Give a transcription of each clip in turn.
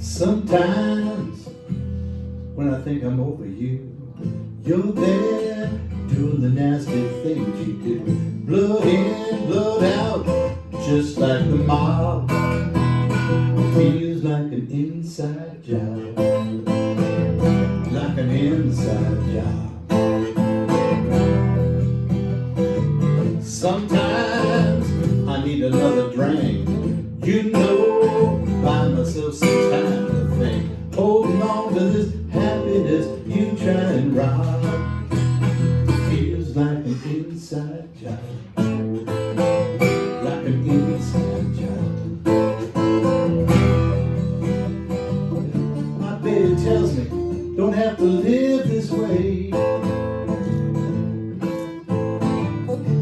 Sometimes when I think I'm over you, you're there doing the nasty things you do. Blood in, blood out, just like the mob. Feels like an inside job, like an inside job. Sometimes I need another drink. You know, buy myself some time to think. Holding on to this happiness you try and rob. Feels like an inside job, like an inside job. My baby tells me, don't have to live this way.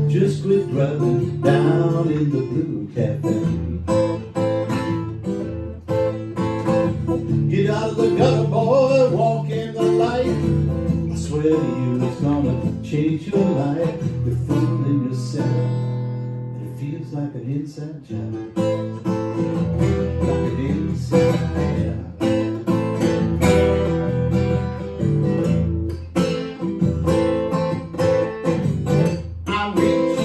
Just quit driving down in the blue cafe. Get out of the gutter, boy, walk in the light. I swear to you it's gonna change your life. You're fooling yourself, and it feels like an inside job, like an inside job. I reach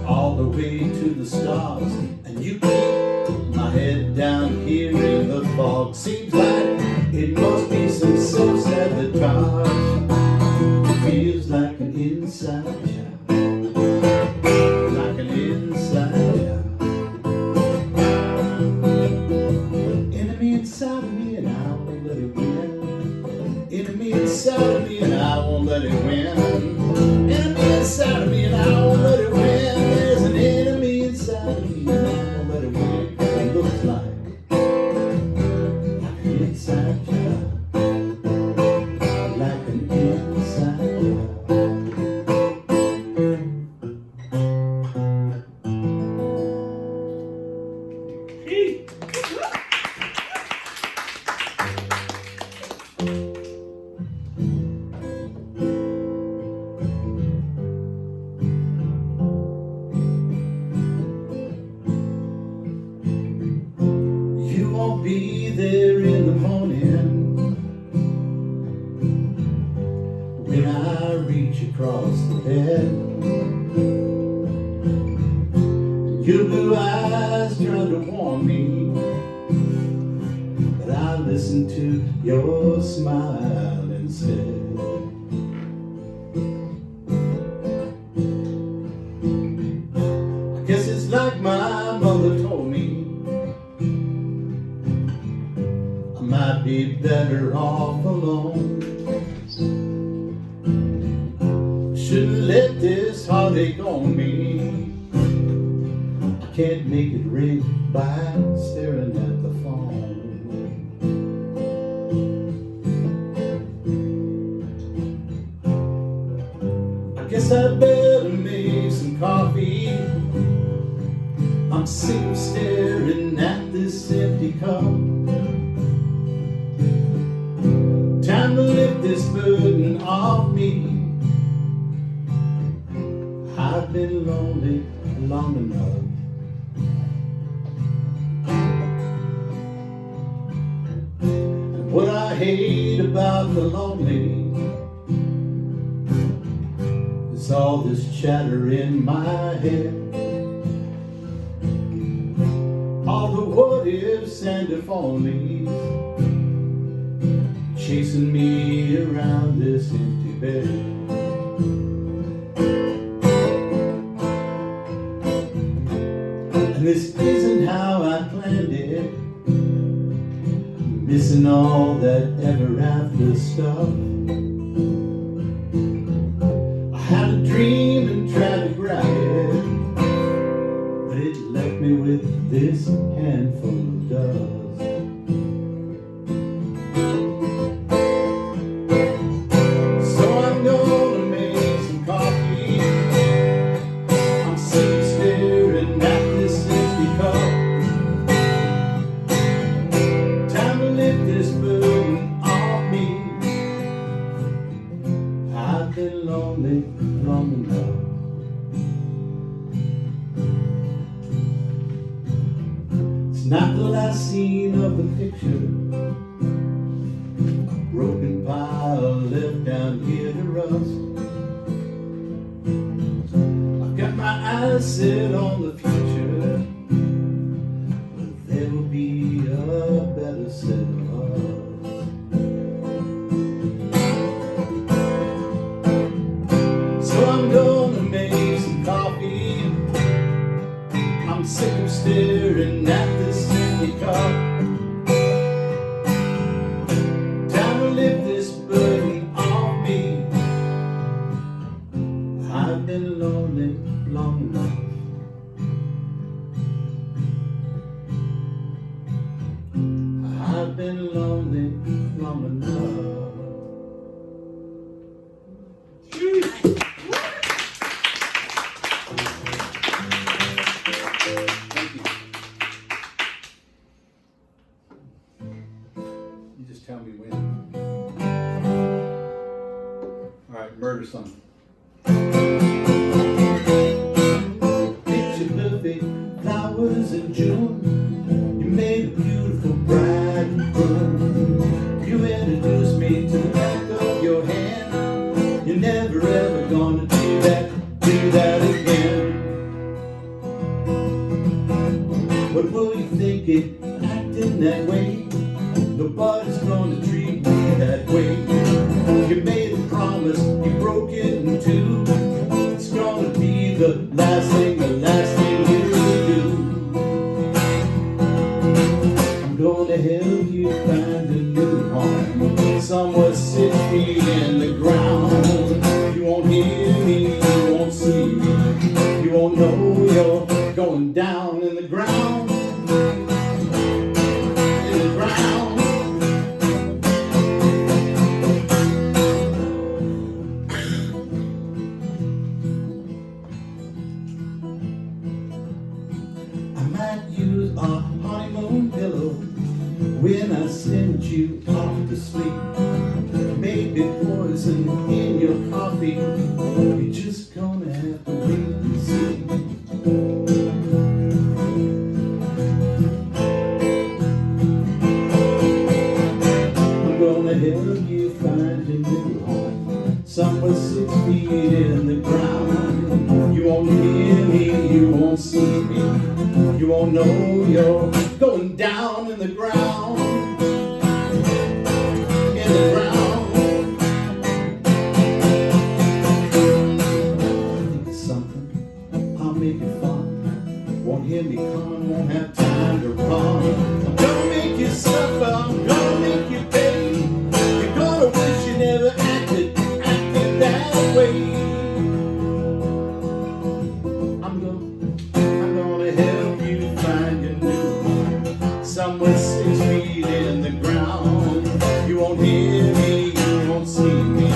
all the way to the stars, and you keep my head down here in the fog. Seems like it must be some self-sabotage. Feels like an inside job, like an inside job. Enemy inside of me and I won't let it win. Enemy inside of me and I won't let it win. Enemy inside of me and I won't let it win. There's an enemy inside of me and I won't let it win. It looks like an inside job, like an inside job. You won't be there in the morning when I reach across the bed. Your blue eyes trying to warn me, but I listen to your smile instead. I guess it's like my mother told me, I might be better off alone. Shouldn't let this heartache on me. I can't make it ring by staring at the phone. I guess I better make some coffee. I'm sick of staring at this empty cup. Time to lift this burden off me. I've been lonely long enough. And what I hate about the lonely is all this chatter in my head. All the what ifs and if onlys chasing me around this empty bed. And this isn't how I planned it, missing all that ever after stuff. I had a dream and tried to grab it, but it left me with this handful of dust. I've been lonely long enough. It's not the last scene of the picture, I sit on the future, but there will be a better set of us. So I'm gonna make some coffee. I'm sick of staring at this empty cup. Time to lift this burden off me. I've been lonely long enough. I've been lonely long enough. Thank you. You just tell me when. All right, murder song. Picture perfect flowers in June. You made a beautiful bride and groom. You introduced me to the back of your hand. You're never ever gonna do that again. What will you think it acting that way? Nobody's gonna treat me that way. You made a promise, you broke it in two. It's gonna be the last thing you do. I'm gonna help you find a new home, somewhere 6 feet in the ground. You won't hear me, you won't see me, you won't know you're going down in the ground. In the ground. I might use a honeymoon pillow when I send you off to sleep. Maybe poison in your coffee. You're just gonna have to wait and see. I'm gonna help you find a new home, somewhere 6 feet in the ground. You won't hear me, you won't see me, you won't know you're going down in the ground. In the ground. Think of something, I'll make it fun. Won't hear me coming, won't have time to run. I'm gonna make you suffer, I'm gonna make you pay. You're gonna wish you never acted that way. I'm gonna help you find your new home, somewhere 6 feet in the ground. You won't hear me, you won't see me,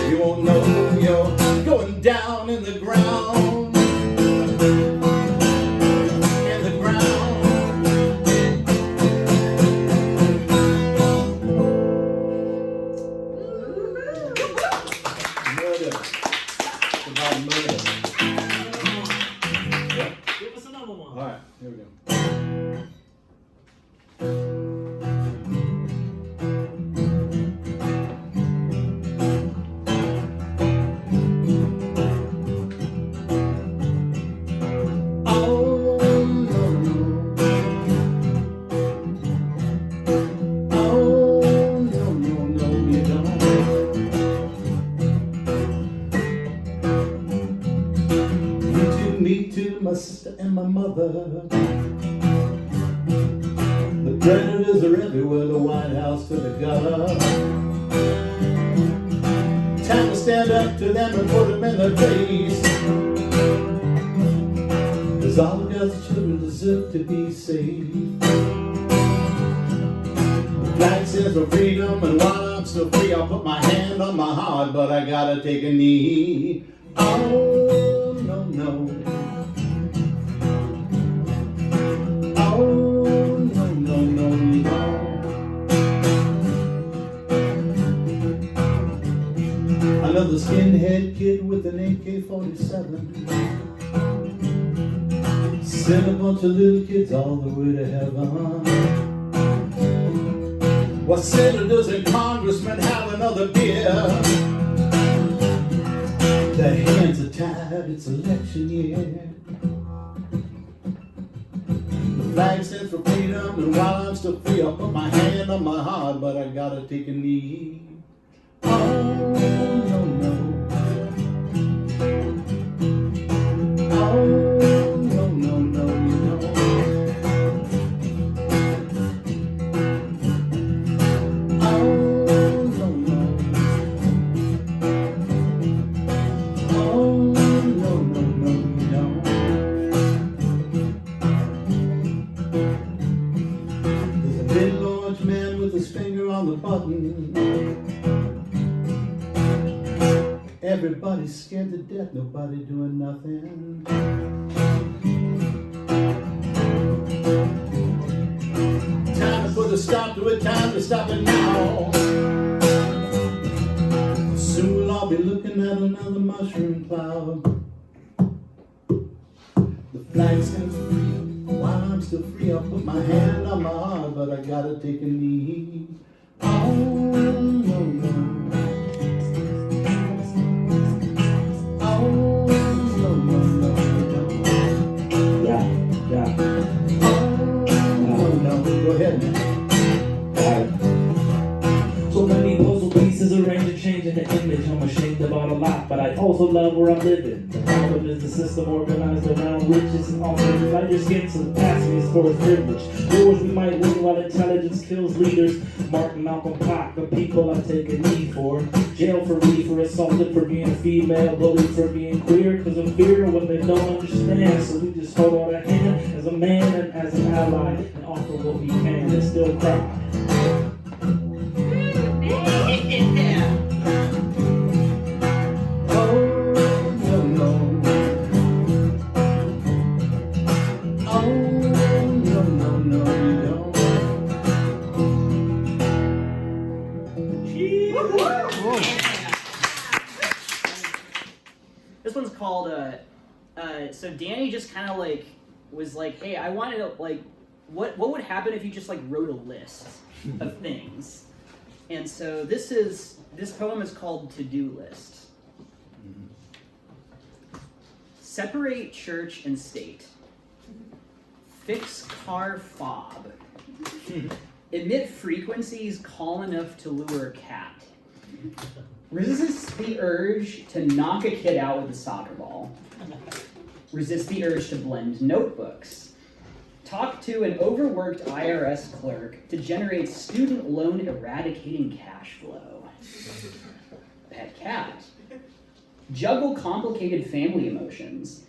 you won't know you're going down in the ground. In the ground. Murder. It's about murder. Yeah. Give us another one. All right, here we go. Me to my sister and my mother. The predators are everywhere, the White House to the gutter. Time to stand up to them and put them in their place. 'Cause all of God's children deserve to be saved. The flag says for freedom, and while I'm still free, I'll put my hand on my heart, but I gotta take a knee. Oh, no, no. Another skinhead kid with an AK-47 sent a bunch of little kids all the way to heaven. While senators and congressmen have another beer, their hands are tied, it's election year. flag stands for freedom, and while I'm still free, I'll put my hand on my heart, but I gotta take a knee. Oh, no, no. Oh, no, no, no, you know. Oh, no, no. Oh, no, no, no, you know. There's a big large man with his finger on the button. Everybody's scared to death, nobody doing nothing. Time to put a stop to it, time to stop it now. Soon I'll be looking at another mushroom cloud. The flag stands free, while I'm still free, I'll put my hand on my heart, but I gotta take a knee. Oh, no, no. So many puzzle pieces arranged and changing the image. I'm ashamed about a lot, but I also love where I'm living. The problem is the system organized around riches and often light your skin so the passing is for its privilege. Wars we might win while intelligence kills leaders. Martin Malcolm Park, the people I take a knee for. Jail for me for assaulted for being a female, bullied for being queer, cause of fear when they don't understand. So we just hold out a hand as a man and as an ally and offer what we can and still cry. This one's called, so Danny just kind of like, was like, hey, I wanted to, like, what would happen if you just like wrote a list of things? And so this poem is called To-Do List. Separate church and state. Fix car fob. Emit frequencies calm enough to lure a cat. Resist the urge to knock a kid out with a soccer ball. Resist the urge to blend notebooks. Talk to an overworked IRS clerk to generate student loan eradicating cash flow. Pet cat. Juggle complicated family emotions.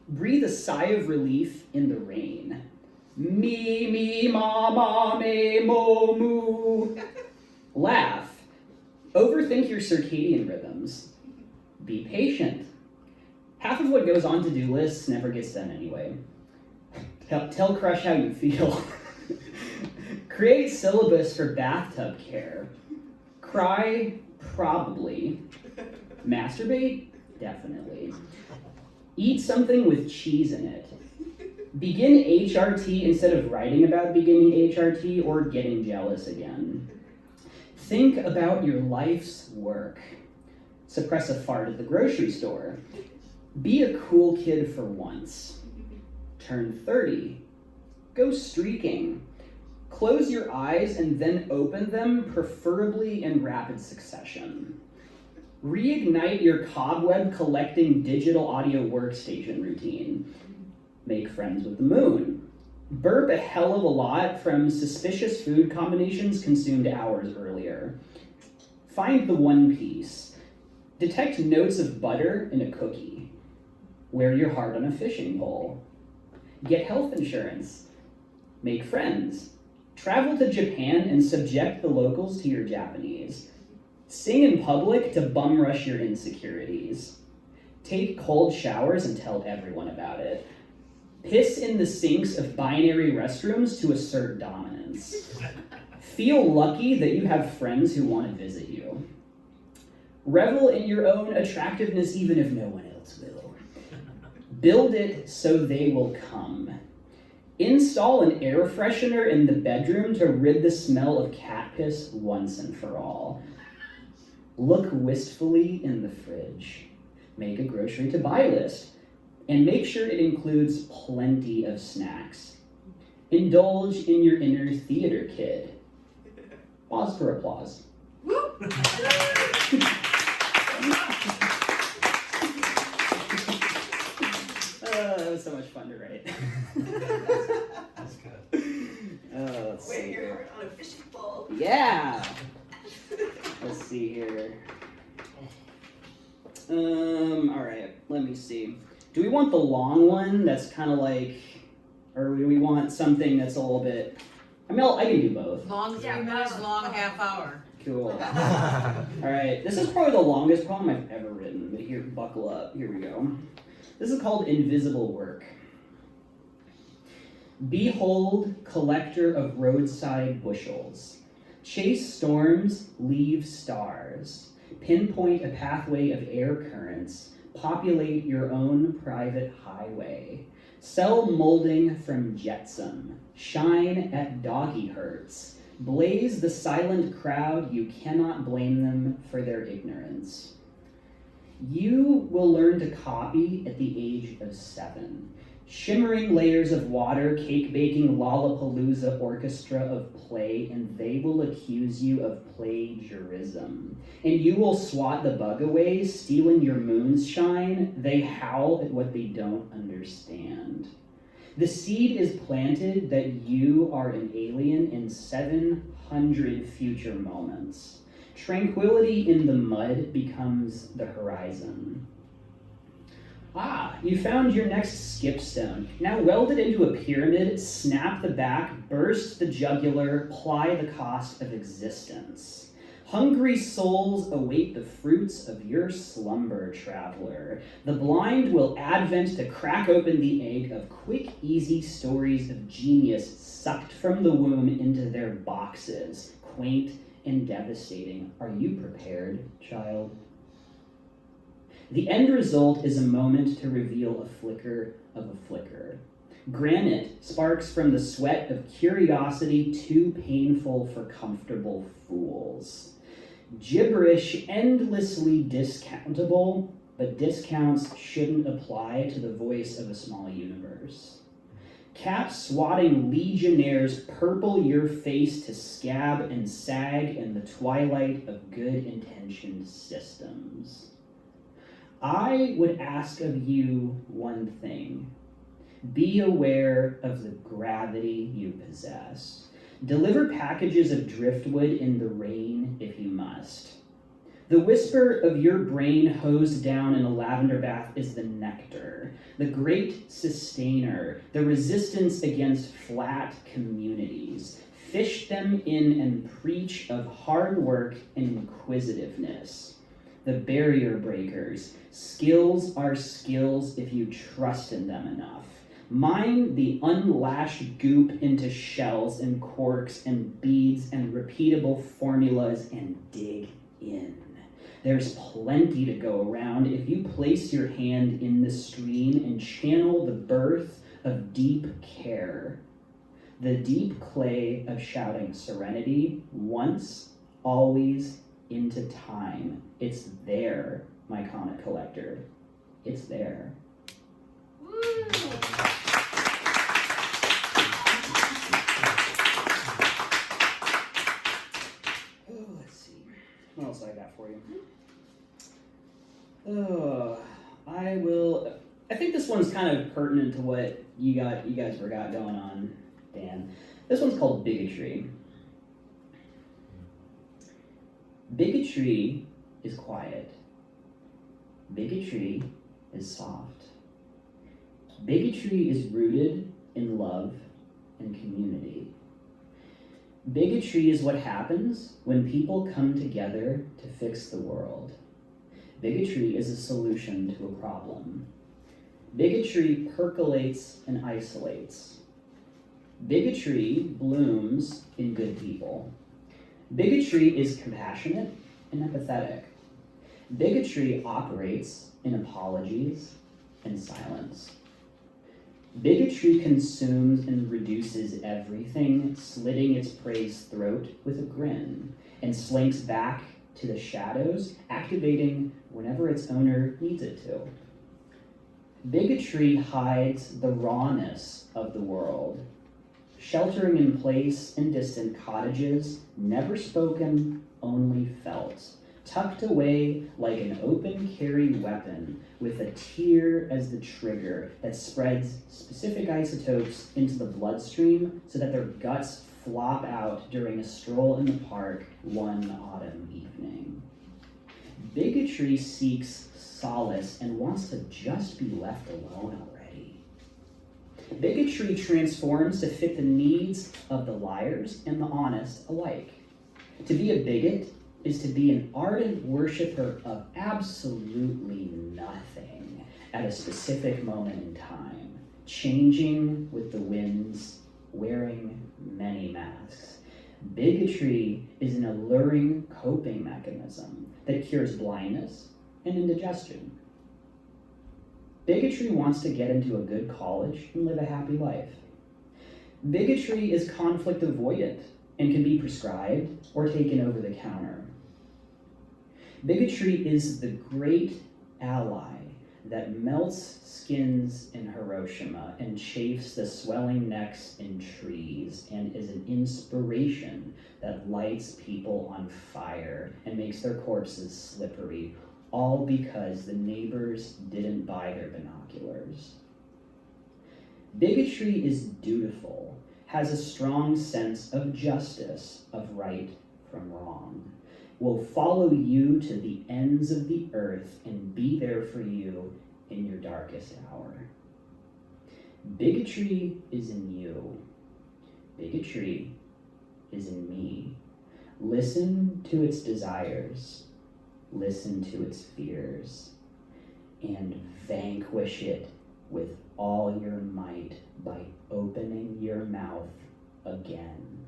Breathe a sigh of relief in the rain. Me, me, ma, ma, me, mo, moo. Laugh. Overthink your circadian rhythms. Be patient. Half of what goes on to-do lists never gets done anyway. Tell crush how you feel. Create syllabus for bathtub care. Cry, probably. Masturbate, definitely. Eat something with cheese in it. Begin HRT instead of writing about beginning HRT or getting jealous again. Think about your life's work. Suppress a fart at the grocery store. Be a cool kid for once. Turn 30. Go streaking. Close your eyes and then open them, preferably in rapid succession. Reignite your cobweb collecting digital audio workstation routine. Make friends with the moon. Burp a hell of a lot from suspicious food combinations consumed hours earlier. Find the one piece. Detect notes of butter in a cookie. Wear your heart on a fishing pole. Get health insurance. Make friends. Travel to Japan and subject the locals to your Japanese. Sing in public to bum rush your insecurities. Take cold showers and tell everyone about it. Piss in the sinks of binary restrooms to assert dominance. Feel lucky that you have friends who want to visit you. Revel in your own attractiveness even if no one else will. Build it so they will come. Install an air freshener in the bedroom to rid the smell of cat piss once and for all. Look wistfully in the fridge. Make a grocery to buy list. And make sure it includes plenty of snacks. Indulge in your inner theater kid. Pause for applause. That was so much fun to write. That's good. Let's Wait, see your here. heart on a fishing pole. Yeah. Let's see here. All right. Let me see. Do we want the long one? That's kind of like, or do we want something that's a little bit? I mean, I can do both. Long 3 minutes, long half hour. Cool. All right. This is probably the longest poem I've ever written. But here, buckle up. Here we go. This is called Invisible Work. Behold, collector of roadside bushels. Chase storms, leave stars. Pinpoint a pathway of air currents. Populate your own private highway. Sell molding from Jetsam. Shine at doggy herds. Blaze the silent crowd, you cannot blame them for their ignorance. You will learn to copy at the age of 7. Shimmering layers of water, cake baking Lollapalooza orchestra of play, and they will accuse you of plagiarism. And you will swat the bug away, stealing your moonshine. They howl at what they don't understand. The seed is planted that you are an alien in 700 future moments. Tranquility in the mud becomes the horizon. Ah, you found your next skipstone. Now weld it into a pyramid, snap the back, burst the jugular, ply the cost of existence. Hungry souls await the fruits of your slumber, traveler. The blind will advent to crack open the egg of quick, easy stories of genius sucked from the womb into their boxes, quaint and devastating. Are you prepared, child? The end result is a moment to reveal a flicker of a flicker. Granite sparks from the sweat of curiosity too painful for comfortable fools. Gibberish endlessly discountable, but discounts shouldn't apply to the voice of a small universe. Cat swatting legionnaires purple your face to scab and sag in the twilight of good-intentioned systems. I would ask of you one thing. Be aware of the gravity you possess. Deliver packages of driftwood in the rain if you must. The whisper of your brain hosed down in a lavender bath is the nectar, the great sustainer, the resistance against flat communities. Fish them in and preach of hard work and inquisitiveness. The barrier breakers. Skills are skills if you trust in them enough. Mine the unlashed goop into shells and corks and beads and repeatable formulas and dig in. There's plenty to go around if you place your hand in the stream and channel the birth of deep care. The deep clay of shouting serenity, once, always, into time. It's there, my comet collector. It's there. Let's see. What else I got for you? I think this one's kind of pertinent to what you guys got going on, Dan. This one's called bigotry. Bigotry is quiet. Bigotry is soft. Bigotry is rooted in love and community. Bigotry is what happens when people come together to fix the world. Bigotry is a solution to a problem. Bigotry percolates and isolates. Bigotry blooms in good people. Bigotry is compassionate and empathetic. Bigotry operates in apologies and silence. Bigotry consumes and reduces everything, slitting its prey's throat with a grin, and slinks back to the shadows, activating whenever its owner needs it to. Bigotry hides the rawness of the world. sheltering in place in distant cottages, never spoken, only felt, tucked away like an open carry weapon with a tear as the trigger that spreads specific isotopes into the bloodstream so that their guts flop out during a stroll in the park one autumn evening. Bigotry seeks solace and wants to just be left alone already. Bigotry transforms to fit the needs of the liars and the honest alike. To be a bigot is to be an ardent worshiper of absolutely nothing at a specific moment in time, changing with the winds, wearing many masks. Bigotry is an alluring coping mechanism that cures blindness and indigestion. Bigotry wants to get into a good college and live a happy life. Bigotry is conflict avoidant and can be prescribed or taken over the counter. Bigotry is the great ally that melts skins in Hiroshima and chafes the swelling necks in trees and is an inspiration that lights people on fire and makes their corpses slippery, all because the neighbors didn't buy their binoculars. Bigotry is dutiful, has a strong sense of justice, of right from wrong, will follow you to the ends of the earth and be there for you in your darkest hour. Bigotry is in you. Bigotry is in me. Listen to its desires. Listen to its fears. And vanquish it with all your might by opening your mouth again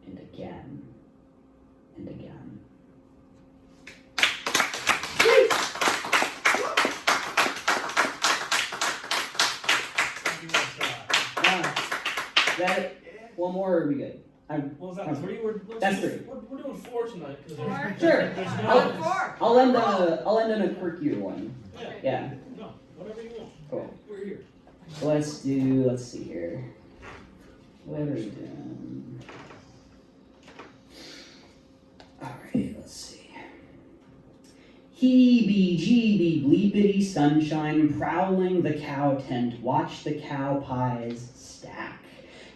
and again and again. That one more, or are we good? What was that? 3? That's 3. We're doing 4 tonight. Sure. There's I'll end on a quirkier one. Yeah. No, whatever you want. Cool. We're here. Let's see here. What are we doing? Alright, let's see. Heebie-jeebie bleepity sunshine prowling the cow tent, watch the cow pies stack.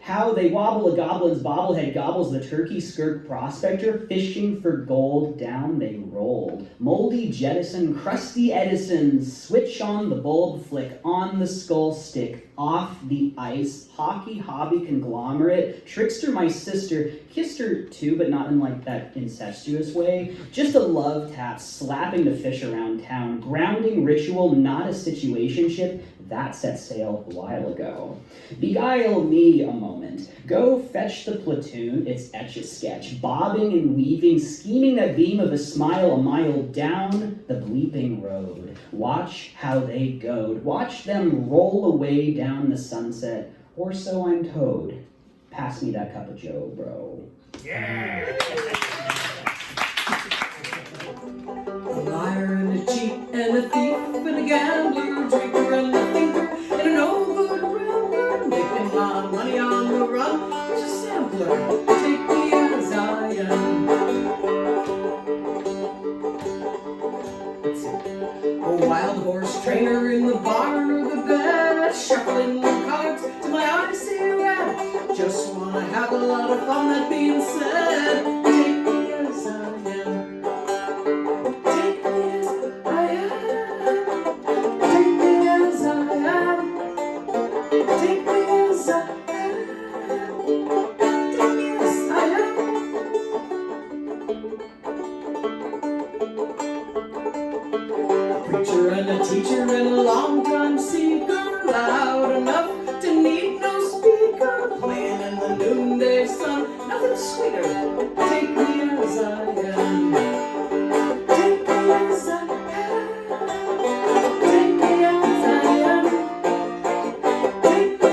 How they wobble a goblin's bobblehead gobbles the turkey skirk prospector, fishing for gold, down they rolled. Moldy jettison, crusty Edison, switch on the bulb, flick on the skull stick, off the ice, hockey hobby conglomerate, trickster my sister, kissed her too, but not in like that incestuous way. Just a love tap, slapping the fish around town, grounding ritual, not a situationship, that set sail a while ago. Beguile me a moment. Go fetch the platoon, it's etch-a-sketch, bobbing and weaving, scheming that beam of a smile a mile down the bleeping road. Watch how they goad. Watch them roll away down the sunset, or so I'm told. Pass me that cup of joe, bro. Yeah! A liar and a cheat and a thief and a gambler, a drinker and a thinker, and an no-good rambler, making my money on the run. There's a sampler, take me as I am. Let's see. A wild horse trainer in the barn or the bed, shuffling the cards to my eyes see red. Just wanna have a lot of fun, that being said, take me as I am. And a teacher and a long-time seeker, loud enough to need no speaker, playing in the noonday sun, nothing sweeter. Take me as I am. Take me as I am. Take me as I am. Take me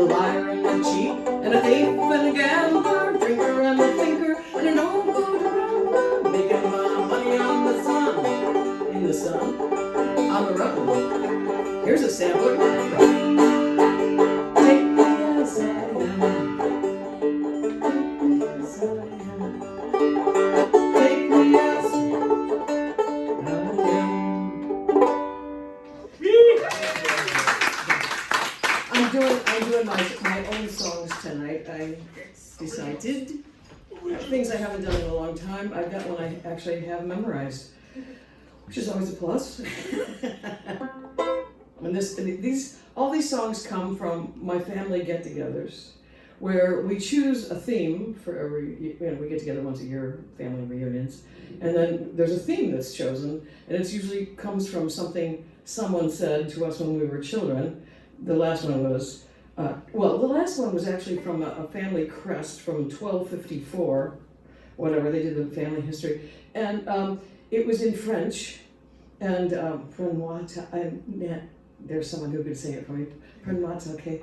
liar and a cheat, and a thief and a gambler, a drinker and a thinker, and an old good rambler, making my money on the sun, in the sun, on the run. Here's a sampler. Take me as I am. Take me as I am. Take me as I am. I'm doing my own songs tonight. I decided things I haven't done in a long time. I've got one I actually have memorized, which is always a plus. And all these songs come from my family get-togethers, where we choose a theme for every. We get together once a year, family reunions, and then there's a theme that's chosen, and it usually comes from something someone said to us when we were children. The last one was, actually from a family crest from 1254, whatever, they did the family history. And it was in French, and there's someone who could say it for me. Okay.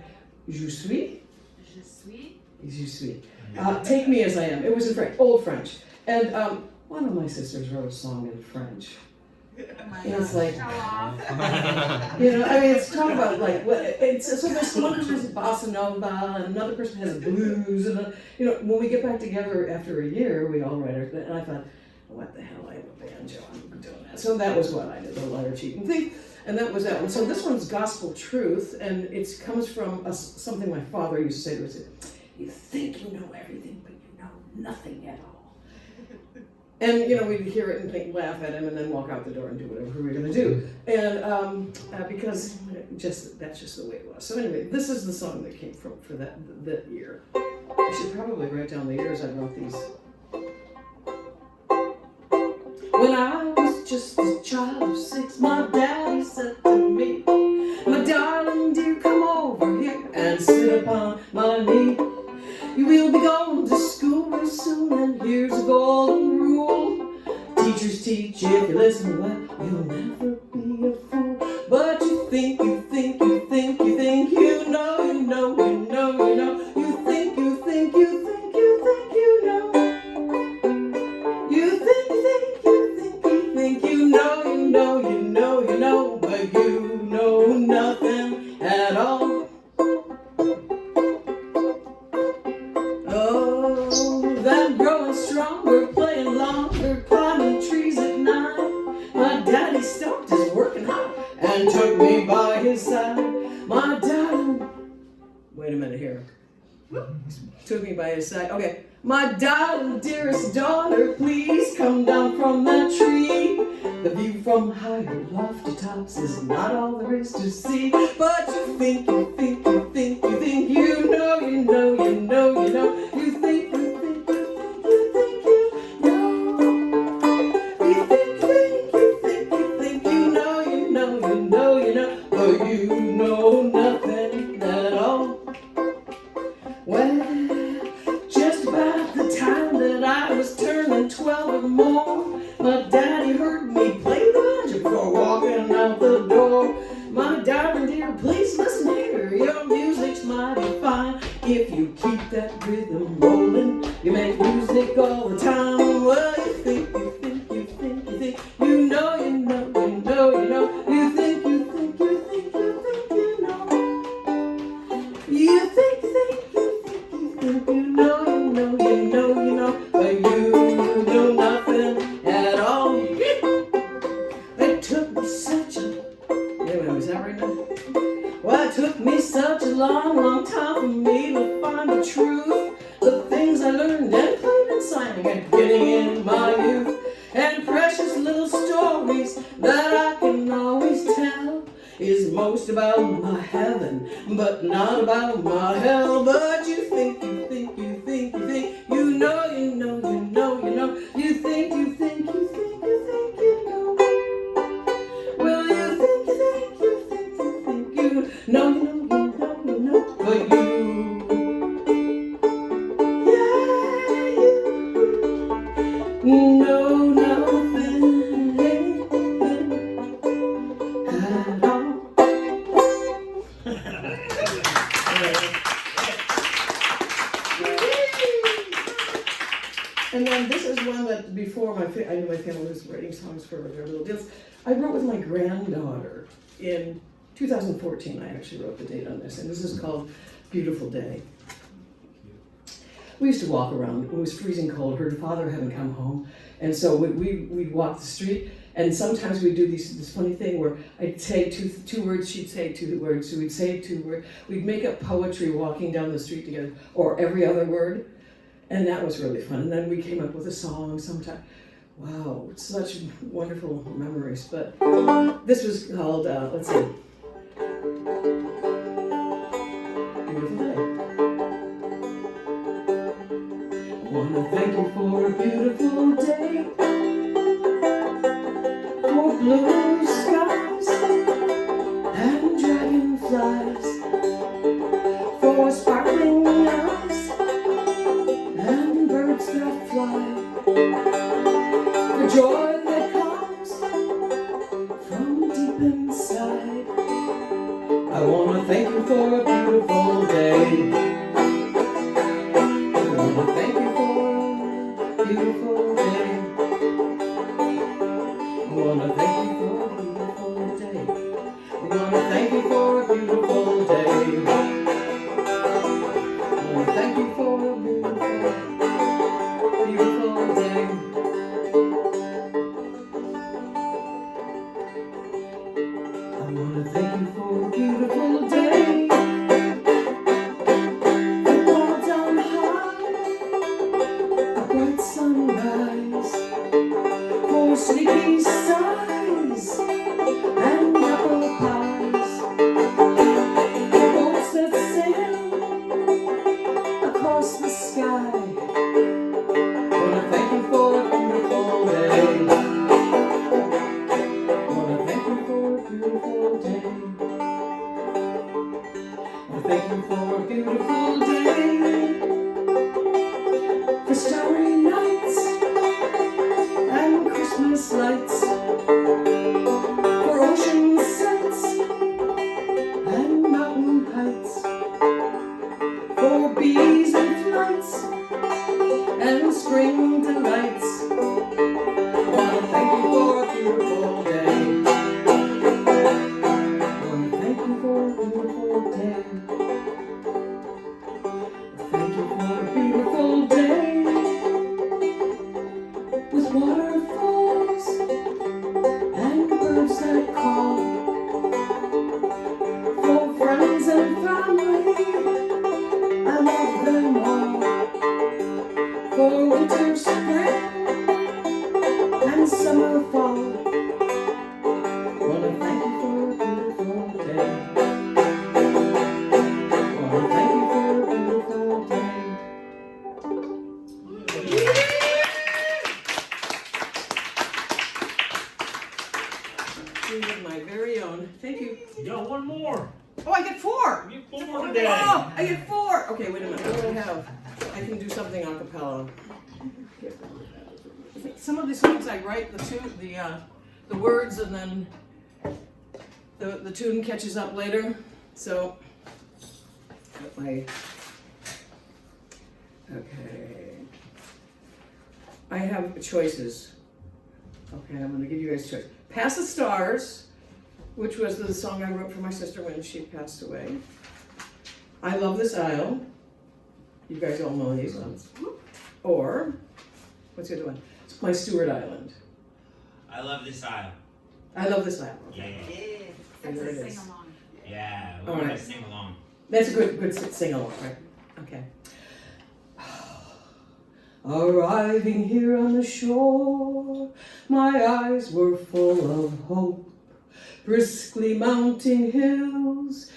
Je suis? Je suis. Take me as I am. It was in French, Old French. And one of my sisters wrote a song in French. And it's like, it's talk about like so there's one person has bossa nova and another person has blues, and when we get back together after a year, we all write it. And I thought, what the hell, I have a banjo, I'm doing that. So that was what I did, the liar, cheat, and thief, and that was that one. So this one's gospel truth, and it comes from something my father used to say to us: you think you know everything, but you know nothing at all. And we'd hear it and laugh at him, and then walk out the door and do whatever we were going to do. And because that's just the way it was. So anyway, this is the song that came for that year. I should probably write down the years I wrote these. When I was just a child of 6, my daddy said to me, "My darling dear, come over here and sit upon my knee. You will be going to school real soon, and here's a golden rule. Teachers teach, if you listen well, you'll never be a fool. But you think, you know, you think, you think, you think, you know. You think, you think, you think, you know. You think, you know, but you know nothing at all. Oh, them growing stronger, playing longer, climbing trees at night. My daddy stopped his working hard and took me by his side. My darling, wait a minute here. Took me by his side. Okay. My darling, dearest daughter, please come down from that tree. The view from higher lofty tops is not all there is to see. But you think, you think, you think, you think, you know. You think, you think, you think, you think, you know. You think, you think, you know. But you know nothing at all. Well, just about the time that I was turning 12 or more, my daddy heard me play the banjo before walking out the door. My darling dear, please listen here, your music's mighty fine. If you keep that rhythm rolling, you make music all the time. Well, you think, you think, you think, you think, you know. You think, you think, you think, you think, you know. You think, you know, but you know nothing at all. It took me such a, is that right now? Well, it took me such a long time for me to find the truth. The things I learned and played and sang and getting in my youth. And precious little stories that I can always tell is most about my heaven, but not about my hell. But you think, you think, you think, you think, you know. You think, you think, you think, you think, you know. Well, you think, you think, you know. But you know nothing at all. I knew my family was writing songs for their little deals. I wrote with my granddaughter in 2014. I actually wrote the date on this, and this is called Beautiful Day. We used to walk around. It was freezing cold. Her father hadn't come home, and so we'd walk the street. And sometimes we'd do this funny thing where I'd say two words, she'd say 2 words, so we'd say 2 words. We'd make up poetry walking down the street together, or every other word, and that was really fun. And then we came up with a song sometime. Wow, such wonderful memories. But this was called, let's see, Beautiful Day. I want to thank you for a beautiful day, for blue skies and dragonflies, for sparkling eyes and birds that fly, for joy that comes from deep inside. I want to thank you for a beautiful day. I want to thank you for a beautiful day. I want to thank you for a beautiful day. I want to thank you for a beautiful day. I want to thank you for a beautiful, beautiful day. I want to thank you for a beautiful day. The clouds on high, a bright sunrise, for sleepy sighs and apple pies, for boats that sail across the sky. I want to thank you for a beautiful day. I want to thank you for a beautiful day. I want to thank you for a beautiful day, for starry nights and Christmas lights, for ocean sights and mountain heights, for bees and flights and spring delights. I want to thank you for a beautiful day. I want to thank you for a beautiful day. Thank you for a beautiful day, with waterfalls and birds that call, for friends and family, I love them all, for winter, spring, and summer, fall. I want to thank you for a beautiful day. I want to thank you for a beautiful day. You have my very own. Thank you. You got one more. Oh, I get 4. You get 4 today. Oh, I get 4. Okay, wait a minute. What do I have? I can do something a cappella. Some of these songs I write the words, and then the tune catches up later. So, okay. I have choices. Okay, I'm going to give you guys choice. Past the Stars, which was the song I wrote for my sister when she passed away. I Love This Isle. You guys all know these ones. Or, what's the other one? It's My Stewart Island. I love this aisle. I Love This Isle. Yeah. And there it is. Yeah. All We're right. gonna sing along. That's a good sing-along, right? Okay. Arriving here on the shore, my eyes were full of hope, briskly mounting hills,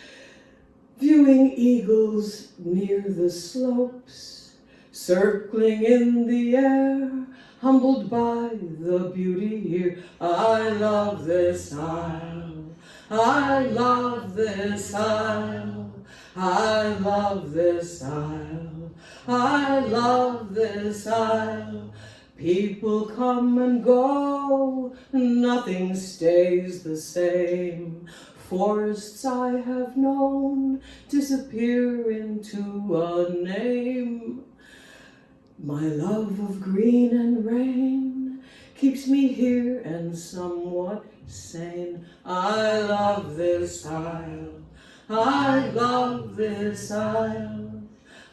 viewing eagles near the slopes, circling in the air, humbled by the beauty here. I love this isle, I love this isle, I love this isle, I love this isle. People come and go, nothing stays the same. Forests I have known disappear into a name. My love of green and rain keeps me here and somewhat sane. I love this isle. I love this isle.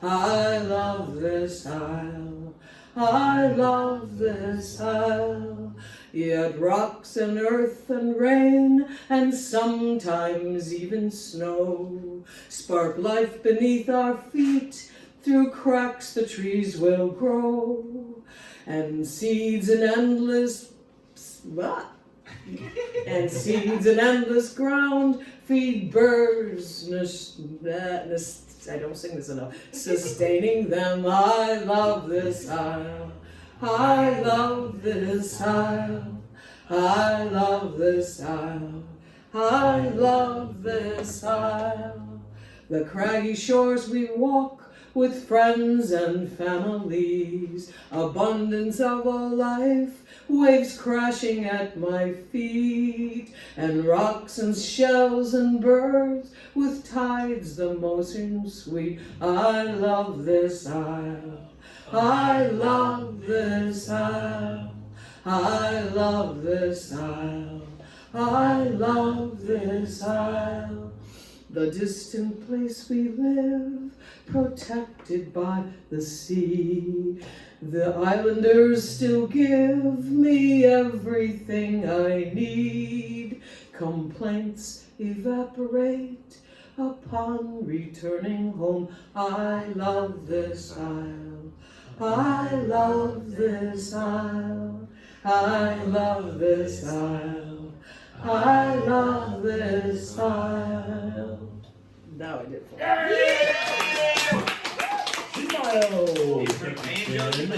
I love this isle. I love this isle. Yet rocks and earth and rain and sometimes even snow spark life beneath our feet. Through cracks the trees will grow, and seeds in endless ground feed birds. I don't sing this enough. Sustaining them. I love this isle. I love this isle. I love this isle. I love this isle. The craggy shores we walk with friends and families, abundance of a life, waves crashing at my feet, and rocks and shells and birds with tides the most sweet. I love this isle. I love this isle. I love this isle. I love this isle. The distant place we live, protected by the sea. The islanders still give me everything I need. Complaints evaporate upon returning home. I love this isle. I love this isle. I love this isle. I love this isle. Now I did. Smile. Angel in the